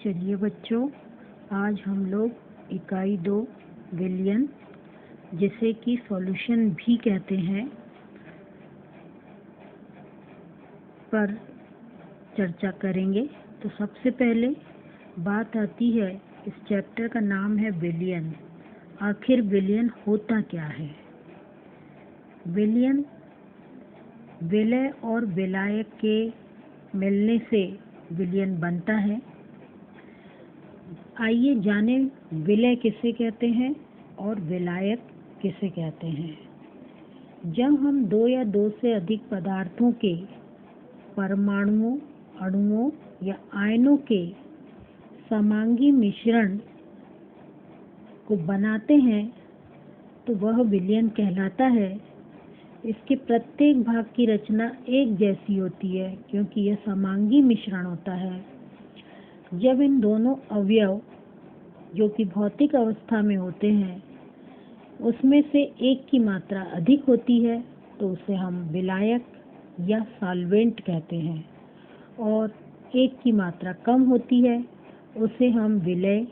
चलिए बच्चों, आज हम लोग इकाई 2 विलयन, जिसे कि सॉल्यूशन भी कहते हैं, पर चर्चा करेंगे। तो सबसे पहले बात आती है, इस चैप्टर का नाम है विलयन। आखिर विलयन होता क्या है? विलयन विलय और विलायक के मिलने से विलयन बनता है। आइए जाने विलय किसे कहते हैं और विलायक किसे कहते हैं। जब हम 2 या 2 से अधिक पदार्थों के परमाणुओं, अणुओं या आयनों के समांगी मिश्रण को बनाते हैं तो वह विलयन कहलाता है। इसके प्रत्येक भाग की रचना एक जैसी होती है क्योंकि यह समांगी मिश्रण होता है। जब इन दोनों अवयव जो कि भौतिक अवस्था में होते हैं उसमें से एक की मात्रा अधिक होती है तो उसे हम विलायक या सॉल्वेंट कहते हैं, और एक की मात्रा कम होती है उसे हम विलय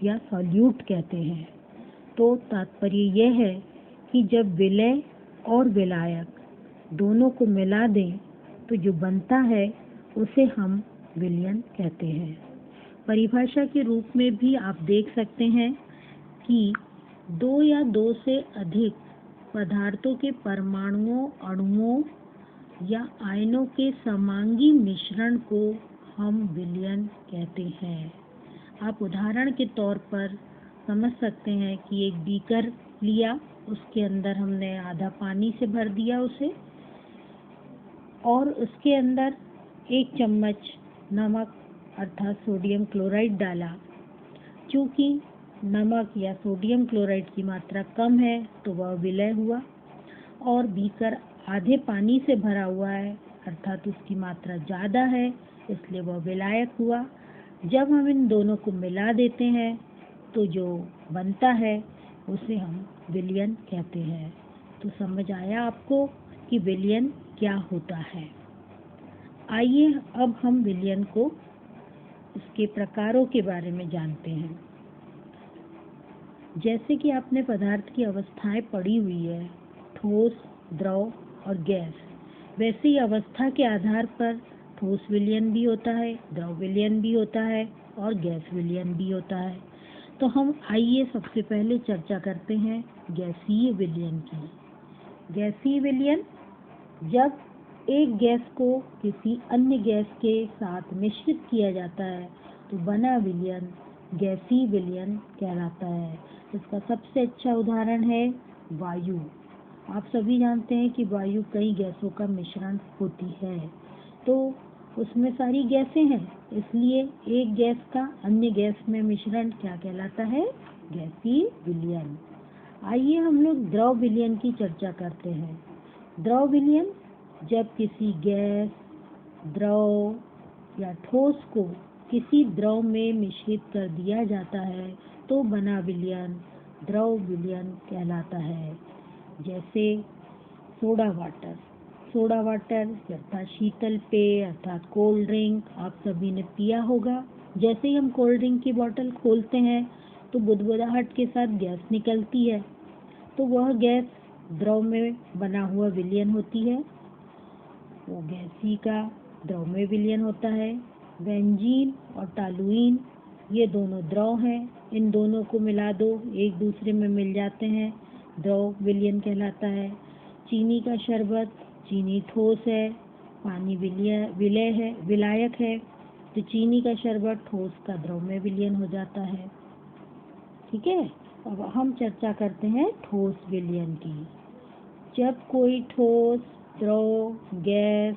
या सॉल्यूट कहते हैं। तो तात्पर्य यह है कि जब विलय और विलायक दोनों को मिला दें तो जो बनता है उसे हम विलयन कहते हैं। परिभाषा के रूप में भी आप देख सकते हैं कि 2 या 2 से अधिक पदार्थों के परमाणुओं, अणुओं या आयनों के समांगी मिश्रण को हम विलयन कहते हैं। आप उदाहरण के तौर पर समझ सकते हैं कि एक बीकर लिया, उसके अंदर हमने आधा पानी से भर दिया उसे, और उसके अंदर 1 चम्मच नमक अर्थात सोडियम क्लोराइड डाला। चूँकि नमक या सोडियम क्लोराइड की मात्रा कम है तो वह विलय हुआ, और बीकर आधे पानी से भरा हुआ है अर्थात उसकी मात्रा ज़्यादा है, इसलिए वह विलायक हुआ। जब हम इन दोनों को मिला देते हैं तो जो बनता है उसे हम विलयन कहते हैं। तो समझ आया आपको कि विलयन क्या होता है। आइए अब हम विलयन को, इसके प्रकारों के बारे में जानते हैं। जैसे कि आपने पदार्थ की अवस्थाएं पढ़ी हुई है, ठोस, द्रव और गैस, वैसे ही अवस्था के आधार पर ठोस विलयन भी होता है, द्रव विलयन भी होता है और गैस विलयन भी होता है। तो हम आइए सबसे पहले चर्चा करते हैं गैसीय विलयन की। गैसीय विलयन, जब एक गैस को किसी अन्य गैस के साथ मिश्रित किया जाता है तो बना विलयन गैसीय विलयन कहलाता है। इसका सबसे अच्छा उदाहरण है वायु। आप सभी जानते हैं कि वायु कई गैसों का मिश्रण होती है, तो उसमें सारी गैसें हैं, इसलिए एक गैस का अन्य गैस में मिश्रण क्या कहलाता है? गैसीय विलयन। आइए हम लोग द्रव विलयन की चर्चा करते हैं। द्रव विलयन, जब किसी गैस, द्रव या ठोस को किसी द्रव में मिश्रित कर दिया जाता है तो बना विलयन द्रव विलयन कहलाता है। जैसे सोडा वाटर। सोडा वाटर अर्थात शीतल पेय अर्थात कोल्ड ड्रिंक आप सभी ने पिया होगा। जैसे ही हम कोल्ड ड्रिंक की बोतल खोलते हैं तो बुदबुदाहट के साथ गैस निकलती है, तो वह गैस द्रव में बना हुआ विलयन होती है, वो गैसीय का द्रव में विलयन होता है। बेंजीन और टॉलुइन, ये दोनों द्रव हैं, इन दोनों को मिला दो, एक दूसरे में मिल जाते हैं, द्रव विलयन कहलाता है। चीनी का शरबत, चीनी ठोस है, पानी विलायक है, तो चीनी का शरबत ठोस का द्रव में विलयन हो जाता है। ठीक है, अब हम चर्चा करते हैं ठोस विलयन की। जब कोई ठोस, द्रव, गैस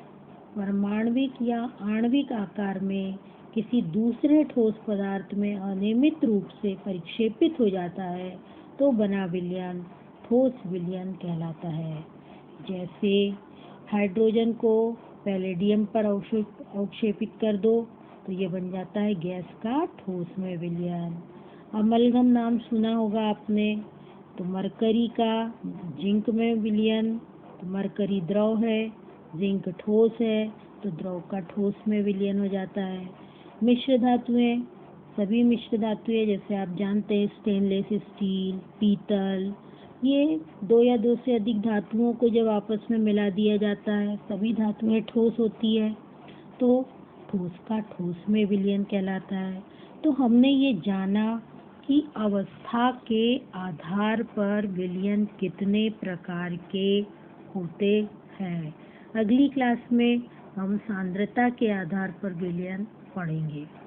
परमाणविक या आणविक आकार में किसी दूसरे ठोस पदार्थ में अनियमित रूप से परिक्षेपित हो जाता है तो बना विलयन ठोस विलयन कहलाता है। जैसे हाइड्रोजन को पैलेडियम पर अवक्षेपित कर दो तो ये बन जाता है गैस का ठोस में विलयन। अमलगम नाम सुना होगा आपने, तो मरकरी का जिंक में विलयन, तो मरकरी द्रव है, जिंक ठोस है, तो द्रव का ठोस में विलयन हो जाता है। मिश्र धातुएं, सभी मिश्र धातुएं, जैसे आप जानते हैं स्टेनलेस स्टील, पीतल, ये दो या दो से अधिक धातुओं को जब आपस में मिला दिया जाता है, सभी धातुएं ठोस होती है, तो ठोस का ठोस में विलयन कहलाता है। तो हमने ये जाना कि अवस्था के आधार पर विलयन कितने प्रकार के होते हैं। अगली क्लास में हम सांद्रता के आधार पर विलयन पढ़ेंगे।